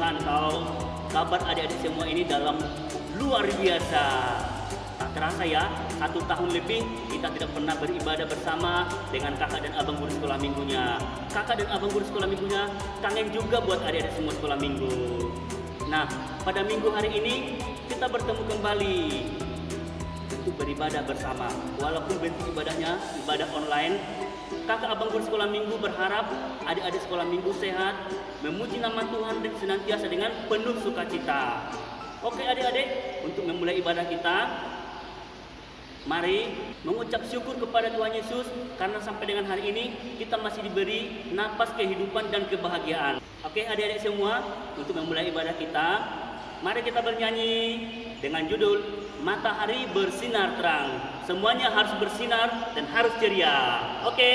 Tuhan. Kalau kabar adik-adik semua ini dalam luar biasa. Tak terasa ya, 1 tahun lebih kita tidak pernah beribadah bersama dengan kakak dan abang guru sekolah minggunya. Kakak dan abang guru sekolah minggunya kangen juga buat adik-adik semua sekolah minggu. Nah, pada minggu hari ini kita bertemu kembali untuk beribadah bersama. Walaupun bentuk ibadahnya ibadah online, kakak abang guru sekolah minggu berharap adik-adik sekolah minggu sehat, memuji nama Tuhan dan senantiasa dengan penuh sukacita. Oke adik-adik, untuk memulai ibadah kita, mari mengucap syukur kepada Tuhan Yesus karena sampai dengan hari ini kita masih diberi napas kehidupan dan kebahagiaan. Oke adik-adik semua, untuk memulai ibadah kita, mari kita bernyanyi dengan judul Matahari Bersinar Terang. Semuanya harus bersinar dan harus ceria. Oke.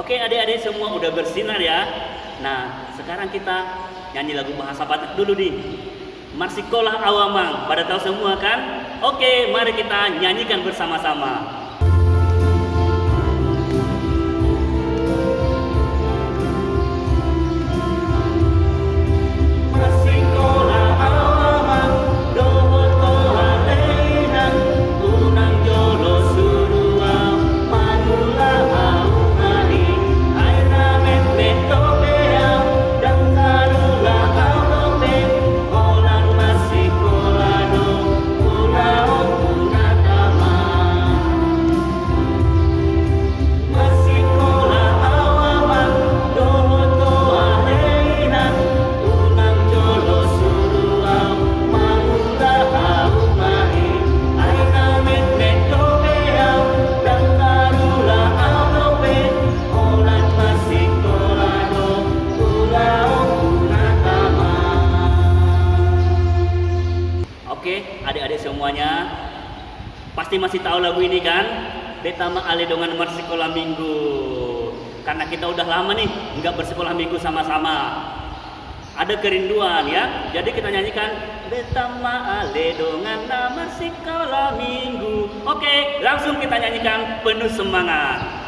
Oke adik-adik semua udah bersinar ya. Nah sekarang kita nyanyi lagu bahasa Batak dulu nih. Marsikolah Awamang, pada tahu semua kan? Oke mari kita nyanyikan bersama-sama. Oke, adik-adik semuanya pasti masih tahu lagu ini kan? Betama ale dongan bersekolah minggu. Karena kita udah lama nih nggak bersekolah minggu sama-sama. Ada kerinduan ya. Jadi kita nyanyikan Betama ale dongan bersekolah minggu. Oke, langsung kita nyanyikan penuh semangat.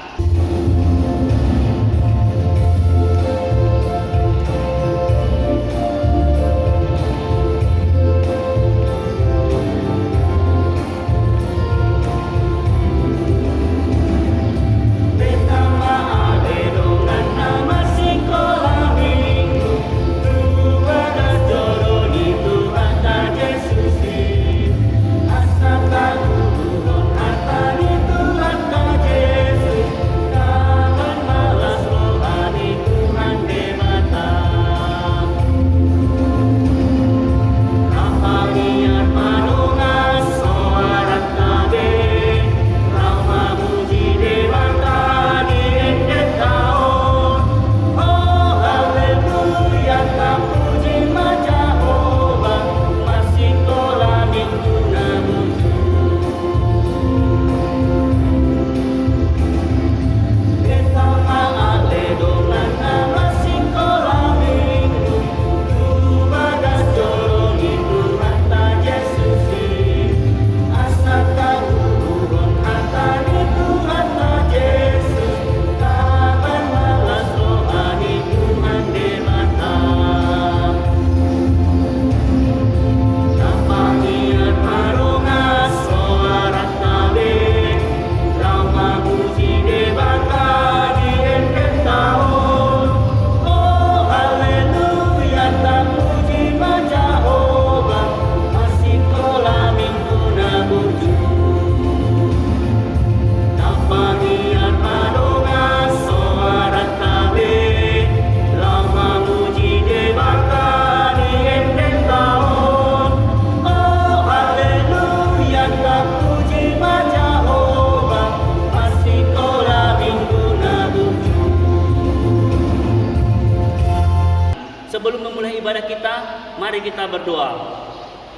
ibadah kita, mari kita berdoa.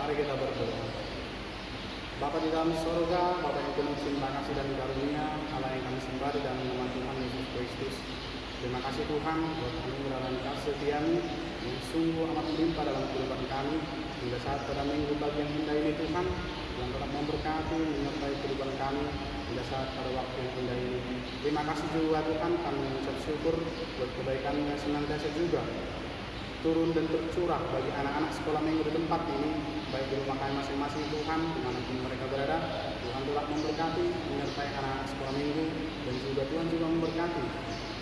Mari kita berdoa. Bapa di dalam surga, Bapa yang penuh cinta kasih dan karunia, Allah yang kami sembah di dalam nama Tuhan Yesus Kristus. Terima kasih Tuhan buat anugerah dan kasih setiamu yang sungguh amat melimpah dalam kehidupan kami hingga saat pada minggu pagi yang indah ini Tuhan, yang telah memberkati menyertai kehidupan kami hingga saat pada waktu yang indah ini. Terima kasih juga Tuhan, kami mengucap syukur buat kebaikan-Mu yang senantiasa juga turun dan tercurah bagi anak-anak sekolah minggu di tempat ini, baik di rumah kami masing-masing Tuhan, dimanapun mereka berada. Tuhan telah memberkati menyertai anak-anak sekolah minggu, dan juga Tuhan juga memberkati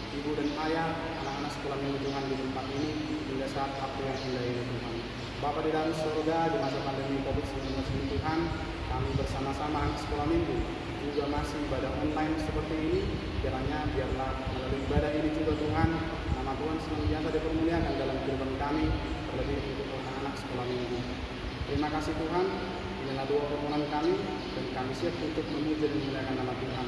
ibu dan ayah anak-anak sekolah minggu Tuhan di tempat ini hingga saat waktu yang indah ini Tuhan. Bapa di dalam surga, di masa pandemi COVID-19 ini Tuhan, kami bersama-sama anak sekolah minggu juga masih ibadah online seperti ini. Kiranya biarlah melalui ibadah ini juga Tuhan, nama Tuhan senantiasa dipermuliakan dalam kehidupan kami, terlebih untuk anak-anak sekolah minggu. Terima kasih Tuhan, inilah doa permohonan kami, dan kami siap untuk memuji dan memuliakan nama Tuhan.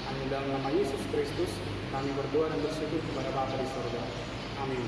Hanya dalam nama Yesus Kristus kami berdoa dan bersyukur kepada Bapa di surga. Amin.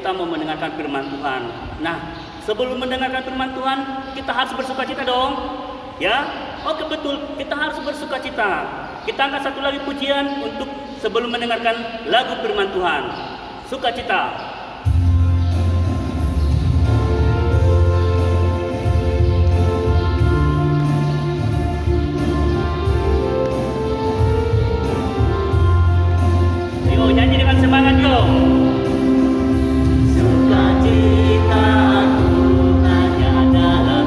kita mau mendengarkan firman Tuhan. Nah, sebelum mendengarkan firman Tuhan, kita harus bersukacita dong. Ya, oke betul, kita harus bersukacita. Kita angkat satu lagi pujian untuk sebelum mendengarkan lagu firman Tuhan. Sukacita. Yo, nyanyi dengan semangat yo. Sukacita aku hanya dalam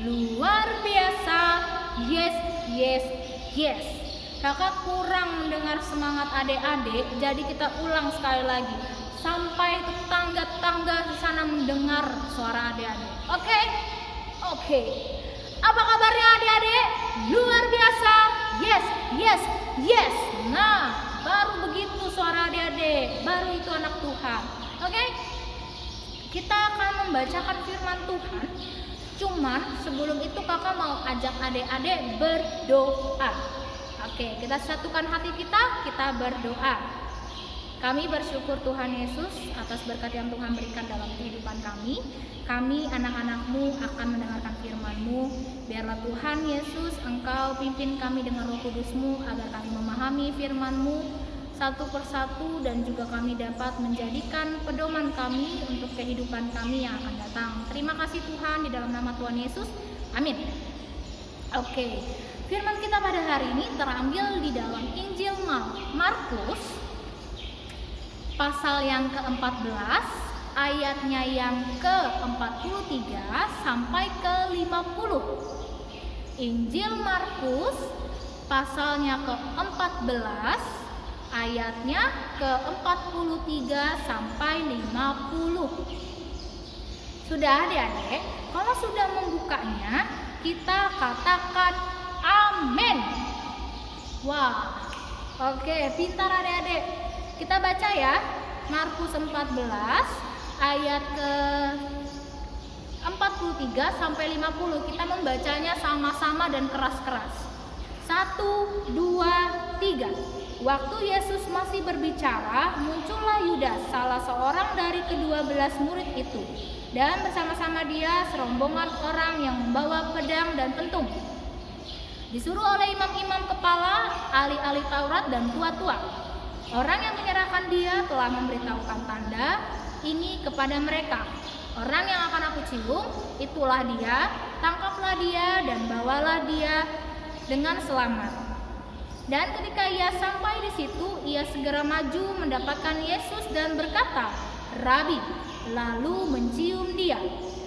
luar biasa. Yes, yes, yes. Kakak kurang mendengar semangat adik-adik, jadi kita ulang sekali lagi sampai tetangga-tetangga di sana mendengar suara adik-adik. Oke? Oke. Apa kabarnya adik-adik? Luar biasa. Yes, yes, yes. Nah, baru begitu suara adik-adik, baru itu anak Tuhan. Oke? Kita akan membacakan firman Tuhan. Cuman sebelum itu kakak mau ajak adik-adik berdoa. Oke, kita satukan hati kita berdoa. Kami bersyukur Tuhan Yesus atas berkat yang Tuhan berikan dalam kehidupan kami. Kami anak-anak-Mu akan mendengarkan firman-Mu. Biarlah Tuhan Yesus Engkau pimpin kami dengan Roh Kudus-Mu agar kami memahami firman-Mu satu persatu dan juga kami dapat menjadikan pedoman kami untuk kehidupan kami yang akan datang. Terima kasih Tuhan, di dalam nama Tuhan Yesus. Amin. Oke. Firman kita pada hari ini terambil di dalam Injil Markus pasal yang ke-14, ayatnya yang ke-43 sampai ke-50. Injil Markus pasalnya ke-14, ayatnya ke-43 sampai 50. Sudah adik-adik? Kalau sudah membukanya, kita katakan amin. Wah, oke, pintar adik-adik. Kita baca ya, Markus 14 ayat ke-43 sampai 50. Kita membacanya sama-sama dan keras-keras. 1, 2, 3. Waktu Yesus masih berbicara, muncullah Yudas, salah seorang dari ke-12 murid itu. Dan bersama-sama dia serombongan orang yang membawa pedang dan pentung. Disuruh oleh imam-imam kepala, ahli-ahli Taurat dan tua-tua. Orang yang menyerahkan dia telah memberitahukan tanda ini kepada mereka. Orang yang akan aku cium, itulah dia, tangkaplah dia dan bawalah dia dengan selamat. Dan ketika ia sampai di situ, ia segera maju mendapatkan Yesus dan berkata, Rabi, lalu mencium dia.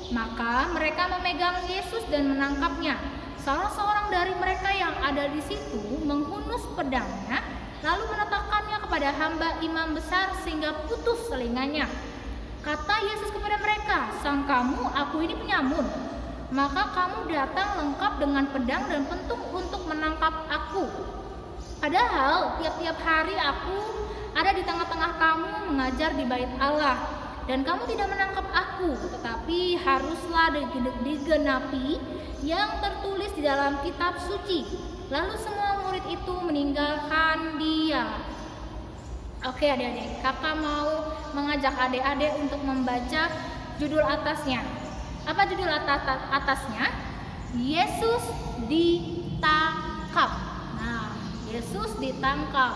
Maka mereka memegang Yesus dan menangkapnya. Salah seorang dari mereka yang ada di situ menghunus pedangnya, lalu meletakkannya kepada hamba imam besar sehingga putus telinganya. Kata Yesus kepada mereka, sangkamu aku ini penyamun? Maka kamu datang lengkap dengan pedang dan pentung untuk menangkap aku. Padahal tiap-tiap hari aku ada di tengah-tengah kamu mengajar di bait Allah, dan kamu tidak menangkap aku, tetapi haruslah digenapi yang tertulis di dalam kitab suci. Lalu semua murid itu meninggalkan dia. Oke adik-adik, kakak mau mengajak adik-adik untuk membaca judul atasnya. Apa judul atasnya? Yesus ditangkap. Nah, Yesus ditangkap.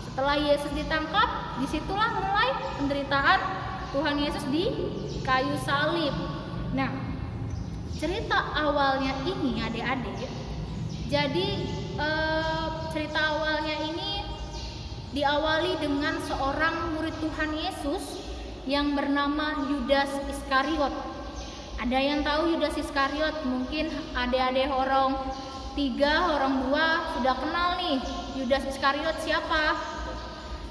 Setelah Yesus ditangkap, disitulah mulai penderitaan Tuhan Yesus di kayu salib. Nah, cerita awalnya ini adik-adik, jadi cerita awalnya ini diawali dengan seorang murid Tuhan Yesus yang bernama Yudas Iskariot. Ada yang tahu Yudas Iskariot? Mungkin adik-adik orang 3, orang 2 sudah kenal nih Yudas Iskariot siapa?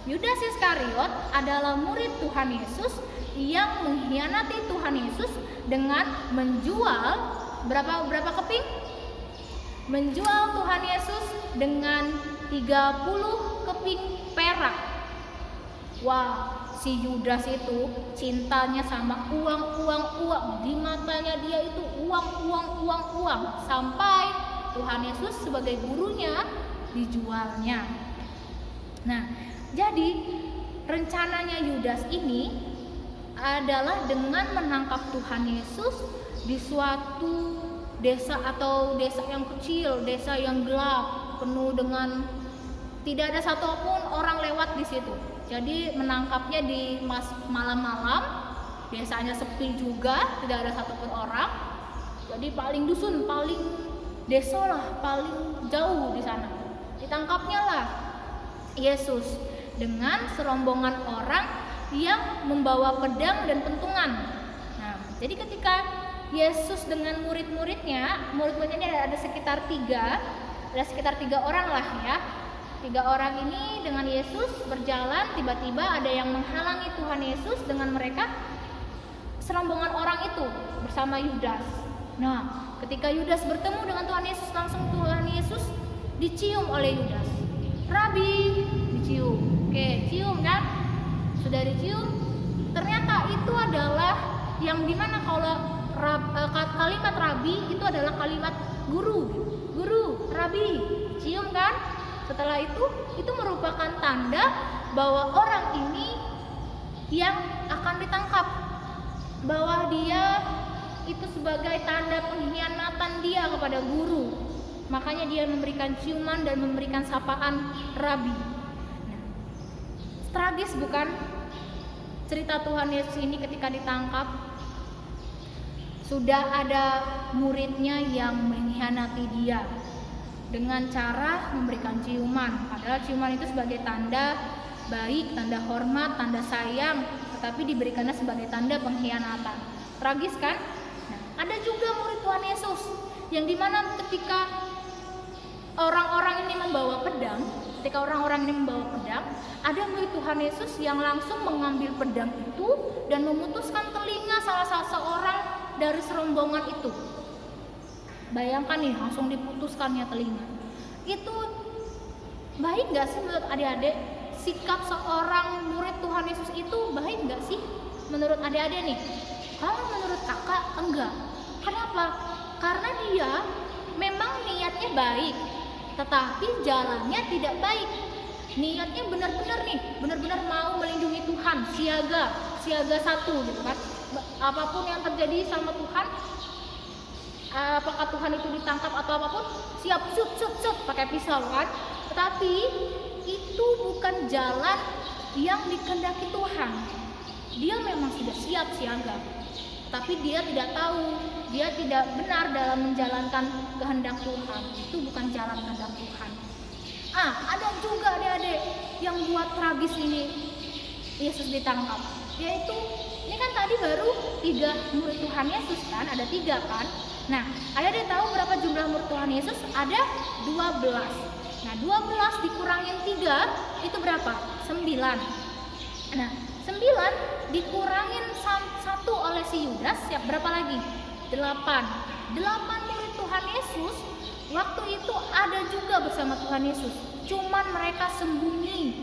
Yudas Iskariot adalah murid Tuhan Yesus yang mengkhianati Tuhan Yesus dengan menjual berapa keping? Menjual Tuhan Yesus dengan 30 keping perak. Wah, si Yudas itu cintanya sama uang. Di matanya dia itu uang. Sampai Tuhan Yesus sebagai gurunya dijualnya. Nah, jadi rencananya Yudas ini adalah dengan menangkap Tuhan Yesus di suatu desa atau desa yang kecil, desa yang gelap, penuh dengan tidak ada satupun orang lewat di situ. Jadi menangkapnya di malam-malam, biasanya sepi juga, tidak ada satupun orang. Jadi paling dusun, paling desa lah, paling jauh di sana. Ditangkapnya lah Yesus dengan serombongan orang yang membawa pedang dan pentungan. Nah, jadi ketika Yesus dengan murid-muridnya ini ada sekitar tiga orang lah ya. 3 orang ini dengan Yesus berjalan, tiba-tiba ada yang menghalangi Tuhan Yesus dengan mereka serombongan orang itu bersama Yudas. Nah, ketika Yudas bertemu dengan Tuhan Yesus, langsung Tuhan Yesus dicium oleh Yudas. Rabi, dicium. Oke, cium kan? Sudah dicium. Ternyata itu adalah yang dimana kalau kalimat rabi itu adalah kalimat guru, rabi, cium kan? Setelah itu merupakan tanda bahwa orang ini yang akan ditangkap, bahwa dia itu sebagai tanda pengkhianatan dia kepada guru. Makanya dia memberikan ciuman dan memberikan sapaan rabi. Nah, tragis bukan cerita Tuhan Yesus ini ketika ditangkap? Sudah ada muridnya yang mengkhianati dia dengan cara memberikan ciuman. Padahal ciuman itu sebagai tanda baik, tanda hormat, tanda sayang, tetapi diberikannya sebagai tanda pengkhianatan. Tragis kan? Nah, ada juga murid Tuhan Yesus yang dimana ketika orang-orang ini membawa pedang, ada murid Tuhan Yesus yang langsung mengambil pedang itu dan memutuskan telinga salah seorang dari serombongan itu. Bayangkan nih, langsung diputuskannya telinga. Itu baik gak sih menurut adik-adik? Sikap seorang murid Tuhan Yesus itu baik gak sih menurut adik-adik nih? Kalau menurut kakak enggak. Kenapa? Karena dia memang niatnya baik, tetapi jalannya tidak baik. Niatnya benar-benar mau melindungi Tuhan, siaga satu gitu kan. Apapun yang terjadi sama Tuhan, apakah Tuhan itu ditangkap atau apapun, siap shoot pakai pisau kan. Tetapi itu bukan jalan yang dikehendaki Tuhan. Dia memang sudah siap siaga, tapi dia tidak tahu, dia tidak benar dalam menjalankan kehendak Tuhan. Itu bukan jalan kehendak Tuhan. Ada juga adik-adik yang buat tragis ini Yesus ditangkap, yaitu ini kan tadi baru 3 murid Tuhan Yesus kan, ada 3 kan. Nah, adik-adik tahu berapa jumlah murid Tuhan Yesus? Ada 12. Nah, 12 dikurangin 3 itu berapa? 9. Nah, 9 dikurangin 1 oleh si Yudas, siap berapa lagi? 8 murid Tuhan Yesus waktu itu ada juga bersama Tuhan Yesus. Cuman mereka sembunyi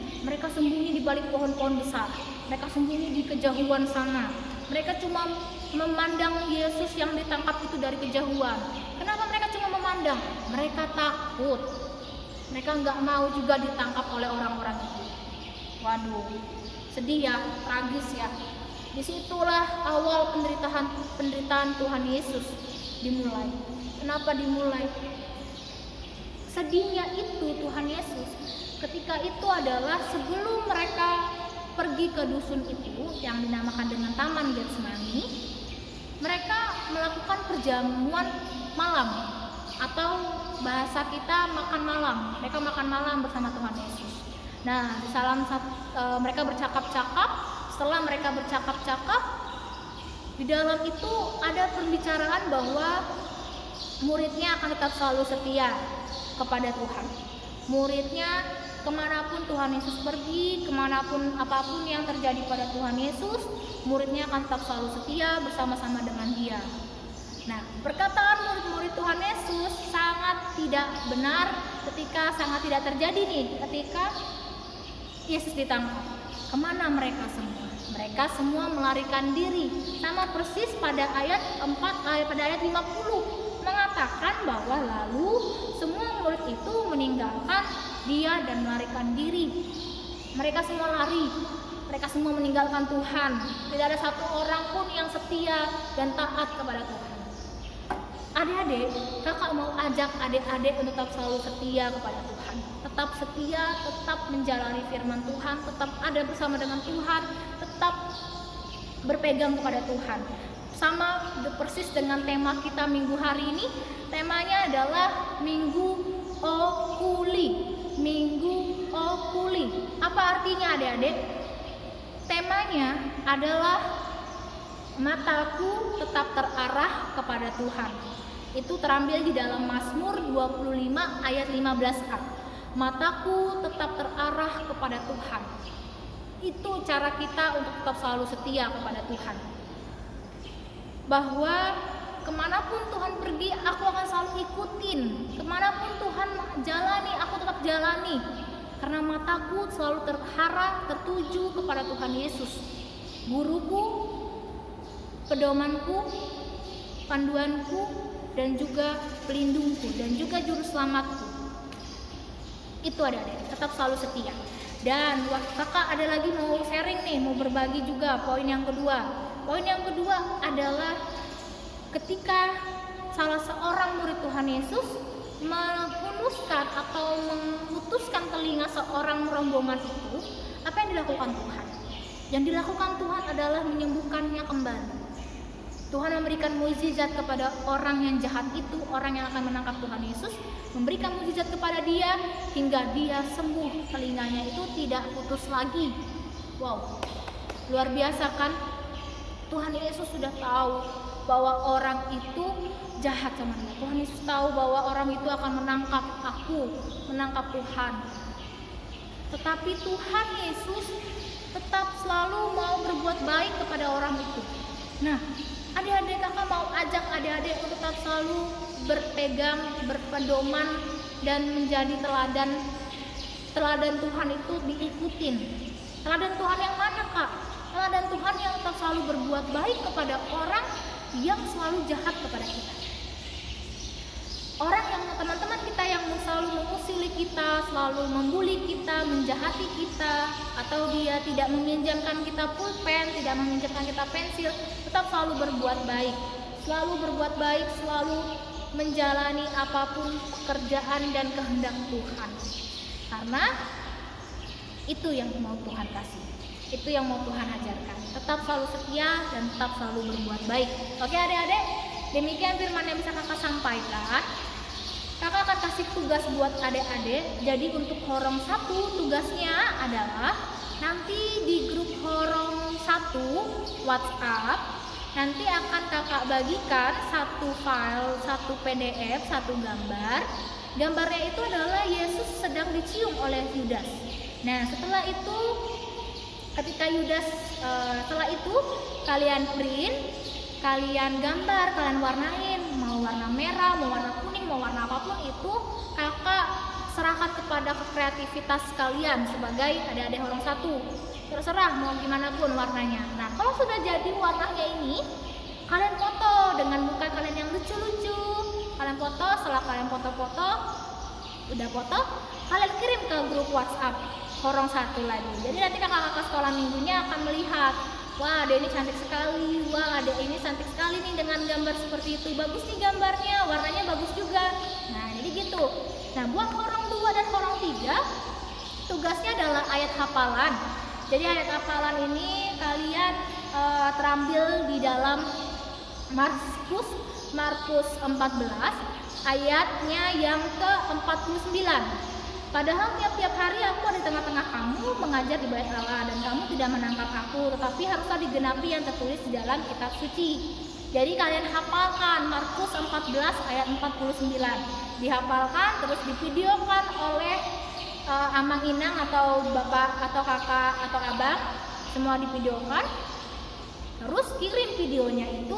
di balik pohon-pohon besar. Mereka sembunyi di kejauhan sana. Mereka cuma memandang Yesus yang ditangkap itu dari kejauhan. Kenapa mereka cuma memandang? Mereka takut. Mereka nggak mau juga ditangkap oleh orang-orang itu. Waduh, sedih ya, tragis ya. Disitulah awal penderitaan Tuhan Yesus dimulai. Kenapa dimulai? Sedihnya itu Tuhan Yesus ketika itu adalah sebelum mereka pergi ke dusun itu yang dinamakan dengan Taman Getsemani, mereka melakukan perjamuan malam atau bahasa kita makan malam. Mereka makan malam bersama Tuhan Yesus. Nah, di mereka bercakap-cakap. Setelah mereka bercakap-cakap, di dalam itu ada pembicaraan bahwa muridnya akan tetap selalu setia kepada Tuhan. Muridnya kemanapun Tuhan Yesus pergi, kemanapun apapun yang terjadi pada Tuhan Yesus, muridnya akan tetap selalu setia bersama-sama dengan dia. Nah, perkataan murid-murid Tuhan Yesus sangat tidak benar sangat tidak terjadi nih ketika Yesus ditangkap. Kemana mereka semua? Mereka semua melarikan diri. Sama persis pada ayat 50 mengatakan bahwa lalu semua murid itu meninggalkan dia dan melarikan diri. Mereka semua lari. Mereka semua meninggalkan Tuhan. Tidak ada satu orang pun yang setia dan taat kepada Tuhan. Adik-adik, kakak mau ajak adik-adik untuk tetap selalu setia kepada Tuhan. Tetap setia, tetap menjalani firman Tuhan, tetap ada bersama dengan Tuhan, tetap berpegang kepada Tuhan. Sama persis dengan tema kita minggu hari ini. Temanya adalah Minggu Okuli. Minggu Okuli. Apa artinya adik-adik? Temanya adalah mataku tetap terarah kepada Tuhan. Itu terambil di dalam Mazmur 25 ayat 15a. Mataku tetap terarah kepada Tuhan. Itu cara kita untuk tetap selalu setia kepada Tuhan. Bahwa kemanapun Tuhan pergi, aku akan selalu ikutin. Kemanapun Tuhan jalani, aku tetap jalani. Karena mataku selalu terarah, tertuju kepada Tuhan Yesus, guruku, pedomanku, panduanku, dan juga pelindungku, dan juga juru selamatku. Itu adik-adik, tetap selalu setia. Dan kakak ada lagi mau sharing nih, mau berbagi juga poin yang kedua. Poin yang kedua adalah ketika salah seorang murid Tuhan Yesus menghunuskan atau memutuskan telinga seorang rombongan itu, apa yang dilakukan Tuhan? Yang dilakukan Tuhan adalah menyembuhkannya kembali. Tuhan memberikan mukjizat kepada orang yang jahat itu, orang yang akan menangkap Tuhan Yesus, memberikan mukjizat kepada dia hingga dia sembuh, telinganya itu tidak putus lagi. Wow, luar biasa kan? Tuhan Yesus sudah tahu bahwa orang itu jahat sama dia. Tuhan Yesus tahu bahwa orang itu akan menangkap aku, menangkap Tuhan. Tetapi Tuhan Yesus tetap selalu mau berbuat baik kepada orang itu. Nah, adik-adik, kakak mau ajak adik-adik untuk tetap selalu berpegang, berpedoman, dan menjadi teladan. Teladan Tuhan itu diikutin. Teladan Tuhan yang mana, Kak? Teladan Tuhan yang tetap selalu berbuat baik kepada orang yang selalu jahat kepada kita. Orang yang teman-teman kita yang selalu mengusili kita, selalu membuli kita, menjahati kita, atau dia tidak meminjamkan kita pulpen, tidak meminjamkan kita pensil, tetap selalu berbuat baik. Selalu berbuat baik, selalu menjalani apapun pekerjaan dan kehendak Tuhan. Karena itu yang mau Tuhan kasih. Itu yang mau Tuhan ajarkan. Tetap selalu setia dan tetap selalu berbuat baik. Oke adik-adik, demikian firman yang bisa kakak sampaikan. Kakak akan kasih tugas buat adik-adik. Jadi untuk horong 1 tugasnya adalah nanti di grup horong 1 WhatsApp nanti akan kakak bagikan satu file, satu PDF, satu gambar. Gambarnya itu adalah Yesus sedang dicium oleh Yudas. Nah setelah itu ketika Yudas setelah itu kalian print, kalian gambar, kalian warnain, mau warna merah, mau warna kuning, mau warna apapun itu kakak serahkan kepada kreativitas kalian sebagai adik-adik horong 1. Terserah mau gimana pun warnanya. Nah kalau sudah jadi warnanya ini, kalian foto dengan muka kalian yang lucu-lucu. Kalian foto, setelah kalian foto-foto, udah foto, kalian kirim ke grup WhatsApp horong 1 lagi. Jadi nanti kakak-kakak sekolah minggunya akan melihat, wah adek ini cantik sekali, wah adek ini cantik sekali nih dengan gambar seperti itu. Bagus nih gambarnya, warnanya bagus juga. Nah jadi gitu. Nah buat horong 2 dan horong 3, tugasnya adalah ayat hafalan. Jadi ayat hafalan ini kalian terambil di dalam Markus 14 ayatnya yang ke-49. Padahal tiap-tiap hari aku ada di tengah-tengah kamu mengajar di bait Allah, dan kamu tidak menangkap aku, tetapi haruslah digenapi yang tertulis di dalam kitab suci. Jadi kalian hafalkan Markus 14 ayat 49. Dihafalkan terus divideokan oleh Amang Inang atau bapak atau kakak atau abang, semua divideokan. Terus kirim videonya itu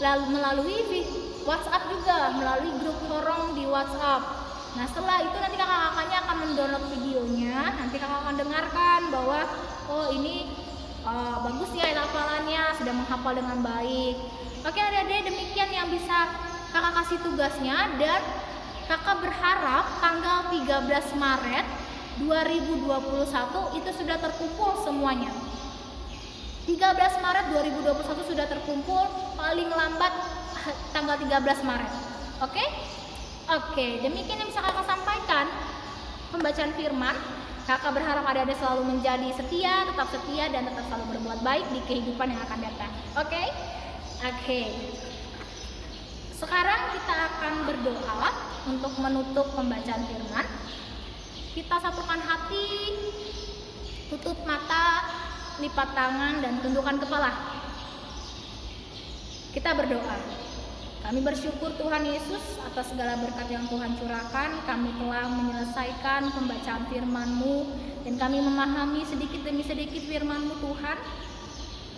lalu melalui WhatsApp juga, melalui grup horong di WhatsApp. Nah setelah itu nanti kakak-kakaknya akan mendownload videonya. Nanti kakak akan dengarkan bahwa oh ini bagus ya hafalannya, sudah menghafal dengan baik. Oke adik-adik, demikian yang bisa kakak kasih tugasnya. Dan kakak berharap tanggal 13 Maret 2021 itu sudah terkumpul semuanya. 13 Maret 2021 sudah terkumpul, paling lambat tanggal 13 Maret. Oke? Oke, demikian yang bisa kakak sampaikan pembacaan firman. Kakak berharap adik-adik selalu menjadi setia, tetap setia, dan tetap selalu berbuat baik di kehidupan yang akan datang. Oke? Oke. Sekarang kita akan berdoa untuk menutup pembacaan firman. Kita satukan hati, tutup mata, lipat tangan, dan tundukkan kepala. Kita berdoa. Kami bersyukur Tuhan Yesus atas segala berkat yang Tuhan curahkan. Kami telah menyelesaikan pembacaan firman-Mu dan kami memahami sedikit demi sedikit firman-Mu Tuhan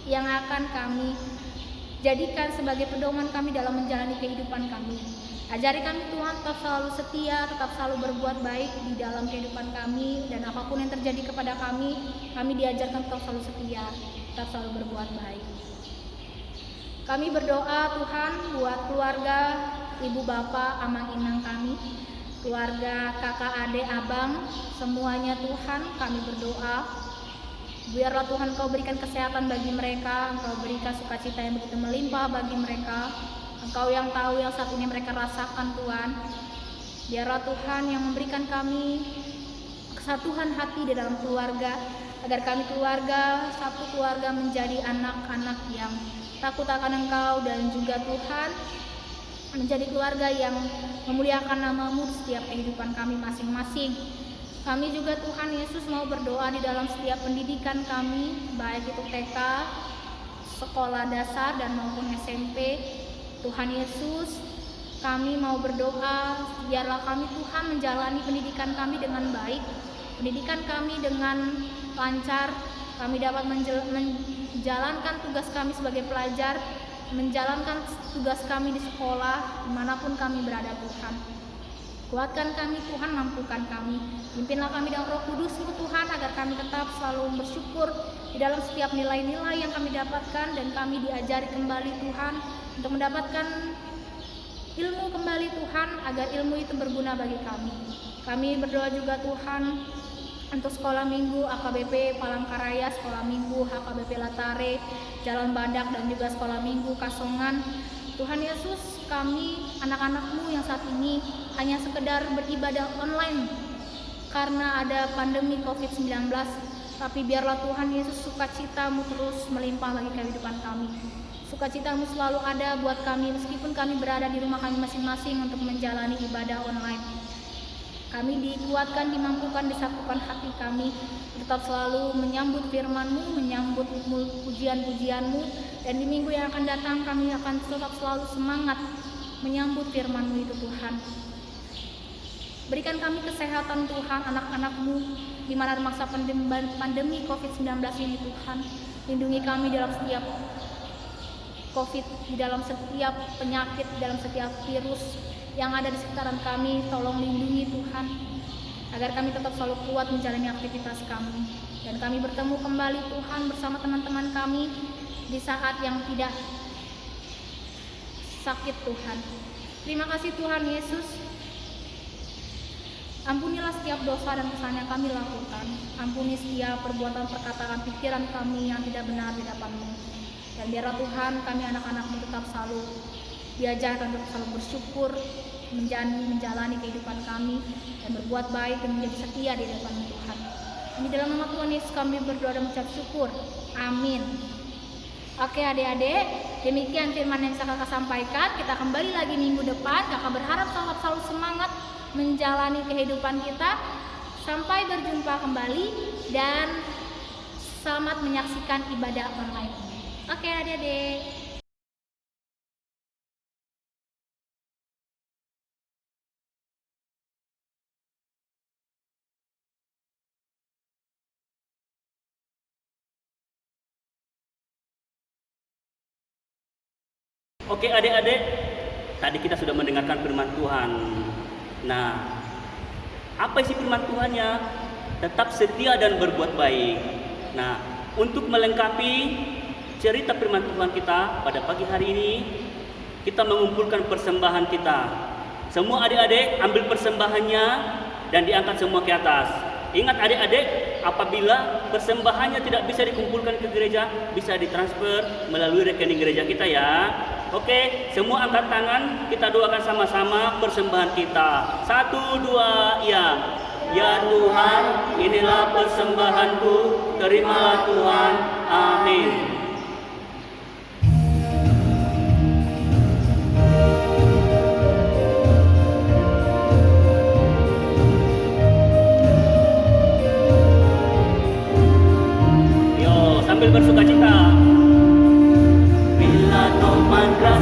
yang akan kami jadikan sebagai pedoman kami dalam menjalani kehidupan kami. Ajari kami Tuhan tetap selalu setia, tetap selalu berbuat baik di dalam kehidupan kami, dan apapun yang terjadi kepada kami diajarkan tetap selalu setia, tetap selalu berbuat baik. Kami berdoa Tuhan buat keluarga, ibu bapak, amang inang kami, keluarga kakak adik abang, semuanya Tuhan kami berdoa. Biarlah Tuhan Engkau berikan kesehatan bagi mereka, Engkau berikan sukacita yang begitu melimpah bagi mereka. Engkau yang tahu yang saat ini mereka rasakan Tuhan. Biarlah Tuhan yang memberikan kami kesatuan hati di dalam keluarga, agar kami keluarga, satu keluarga menjadi anak-anak yang takut akan Engkau, dan juga Tuhan menjadi keluarga yang memuliakan nama-Mu di setiap kehidupan kami masing-masing. Kami juga Tuhan Yesus mau berdoa di dalam setiap pendidikan kami, baik itu TK, sekolah dasar dan maupun SMP. Tuhan Yesus, kami mau berdoa biarlah kami Tuhan menjalani pendidikan kami dengan baik, pendidikan kami dengan lancar, kami dapat menjalankan tugas kami sebagai pelajar, menjalankan tugas kami di sekolah, dimanapun kami berada Tuhan. Kuatkan kami Tuhan, mampukan kami. Pimpinlah kami dengan Roh Kudus-Mu Tuhan, agar kami tetap selalu bersyukur di dalam setiap nilai-nilai yang kami dapatkan, dan kami diajari kembali Tuhan untuk mendapatkan ilmu kembali Tuhan, agar ilmu itu berguna bagi kami. Kami berdoa juga Tuhan untuk sekolah minggu AKBP Palangkaraya, sekolah minggu HKBP Latare, Jalan Badak, dan juga sekolah minggu Kasongan. Tuhan Yesus, kami anak-anak-Mu yang saat ini hanya sekedar beribadah online karena ada pandemi COVID-19, tapi biarlah Tuhan Yesus sukacita-Mu terus melimpah bagi kehidupan kami. Sukacita-Mu selalu ada buat kami meskipun kami berada di rumah kami masing-masing untuk menjalani ibadah online. Kami dikuatkan, dimampukan, disatukan hati kami tetap selalu menyambut firman-Mu, menyambut pujian-pujian-Mu, dan di minggu yang akan datang kami akan tetap selalu semangat menyambut firman-Mu itu Tuhan. Berikan kami kesehatan Tuhan, anak-anak-Mu di mana masa pandemi COVID-19 ini Tuhan. Lindungi kami dalam setiap COVID, di dalam setiap penyakit, di dalam setiap virus yang ada di sekitaran kami. Tolong lindungi Tuhan, agar kami tetap selalu kuat menjalani aktivitas kami, dan kami bertemu kembali Tuhan bersama teman-teman kami di saat yang tidak sakit Tuhan. Terima kasih Tuhan Yesus. Ampunilah setiap dosa dan kesalahan yang kami lakukan. Ampuni setiap perbuatan, perkataan, pikiran kami yang tidak benar di hadapan-Mu. Dan biarlah Tuhan kami anak-anak-Mu tetap selalu diajarkan untuk selalu bersyukur, menjalani kehidupan kami, dan berbuat baik dan menjadi setia di depan Tuhan. Ini dalam nama Tuhan Yesus kami berdoa dan mengucap syukur. Amin. Oke adik-adik, demikian firman yang saya kakak sampaikan. Kita kembali lagi minggu depan. Kakak berharap selalu semangat menjalani kehidupan kita. Sampai berjumpa kembali dan selamat menyaksikan ibadah online. Oke adik-adik. Oke adik-adik, tadi kita sudah mendengarkan firman Tuhan. Nah, apa isi firman Tuhannya? Tetap setia dan berbuat baik. Nah, untuk melengkapi cerita firman Tuhan kita pada pagi hari ini, kita mengumpulkan persembahan kita. Semua adik-adik ambil persembahannya dan diangkat semua ke atas. Ingat adik-adik, apabila persembahannya tidak bisa dikumpulkan ke gereja, bisa ditransfer melalui rekening gereja kita ya. Oke, semua angkat tangan, kita doakan sama-sama persembahan kita. 1, 2, ya. Ya Tuhan, inilah persembahanku, terimalah Tuhan. Amin. Yo, sambil bersuka cita. Bila kau mandra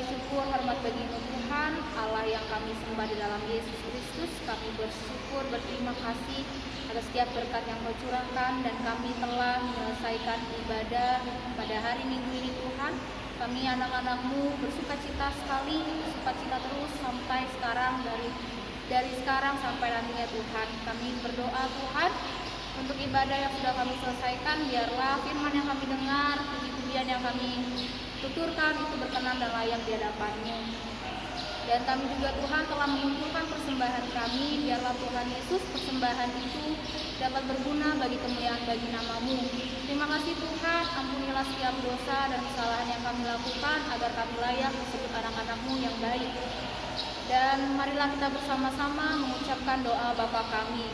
syukur hormat bagimu Tuhan, Allah yang kami sembah di dalam Yesus Kristus. Kami bersyukur, berterima kasih atas setiap berkat yang Kau curahkan, dan kami telah menyelesaikan ibadah pada hari Minggu ini Tuhan. Kami anak-anak-Mu bersuka cita sekali, bersuka cita terus sampai sekarang, dari sekarang sampai nantinya Tuhan. Kami berdoa Tuhan untuk ibadah yang sudah kami selesaikan, biarlah firman yang kami dengar, puji-pujian yang kami tuturkan itu berkenan dan layak di hadapan-Mu. Dan kami juga Tuhan telah mengumpulkan persembahan kami, biarlah Tuhan Yesus persembahan itu dapat berguna bagi kemuliaan bagi nama-Mu. Terima kasih Tuhan, ampunilah setiap dosa dan kesalahan yang kami lakukan, agar kami layak disebut anak-anak-Mu yang baik. Dan marilah kita bersama-sama mengucapkan doa Bapa kami.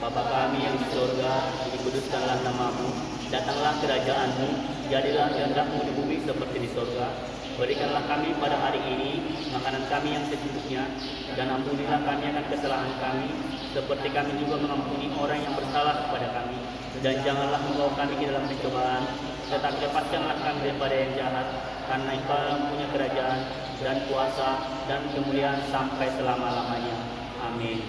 Bapa kami yang di surga, dikuduskanlah nama-Mu, datanglah kerajaan-Mu, jadilah kehendak-Mu di bumi seperti di surga. Berikanlah kami pada hari ini makanan kami yang secukupnya, dan ampunilah kami akan kesalahan kami, seperti kami juga mengampuni orang yang bersalah kepada kami. Dan janganlah membawa kami ke dalam pencobaan, tetapi lepaskanlah kami daripada yang jahat, karena Engkau yang punya kerajaan dan kuasa dan kemuliaan sampai selama-lamanya. Amin.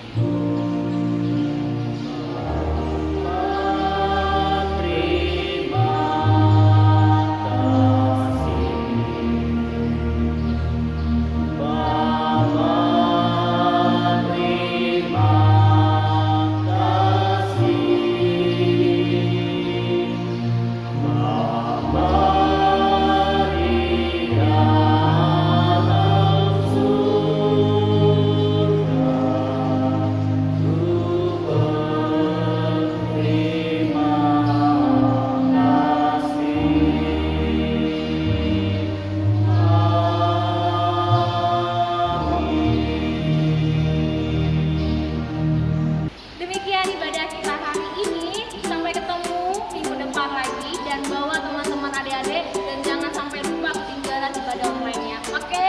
Demikian ibadah kita hari ini. Sampai ketemu minggu depan lagi, dan bawa teman-teman adik-adik, dan jangan sampai lupa ketinggalan ibadah online-nya. Oke?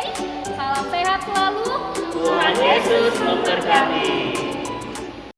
Salam sehat selalu. Tuhan Yesus memberkati.